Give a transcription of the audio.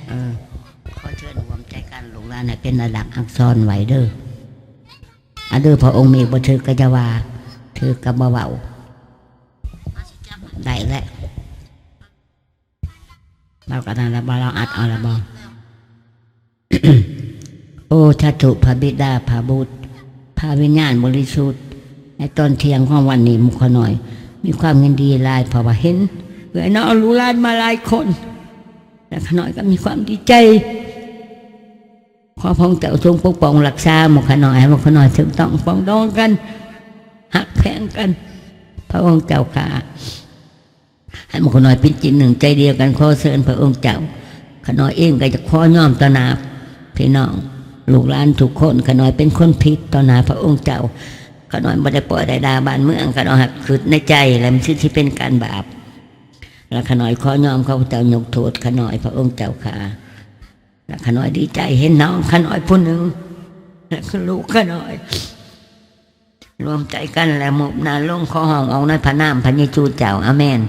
เออขอเชิญรวมใจกันลูกหลานให้เป็นระดับอักษรไหวเด้ออะเด้อพระองค์มีบ่ถือกะจะว่าถือกะบ่เว้าได้แล้วเรากระทำแล้วบ่เราอัดเอาละบ่ โอ้ชาตุพระบิดาพระบุตรพระวิญญาณบริสุทธิ์ในตอนเที่ยงของวันนี้มุขหน่อยมีความเงินดีหลายเพราะว่าเห็นเอ้ยน้องลูกหลานมาหลายคนและขน่อยก็มีความดีใจขอพระองค์เจ้าทรงปกป้องรักษามุขหน่อยให้มุขหน่อยถึงต้องปองดองกันหักแพงกัน พระองค์เจ้าข้าให้มุขหน่อยเป็นจิตหนึ่งใจเดียวกันขอเชิญพระองค์เจ้าขน่อยเองก็จะขอน้อมต่อหน้าพี่น้องลูกหลานทุกคนขน่อยเป็นคนผิดต่อหน้าพระองค์เจ้าขน่อยไม่ได้ปล่อยได้ด่าบ้านเมืองขน่อยหักคืดในใจและมันที่เป็นการบาปแล้วขน่อยขอน้อมข้าพเจ้ายกโทษขน่อยพระองค์เจ้าข้าแล้วขน่อยดีใจเห็นน้องขน่อยผู้หนึ่งและลูกขน่อยรวมใจกันแล้วมุบนาลงขอห้องเอาในพระนามพระเยซูเจ้าอาเมน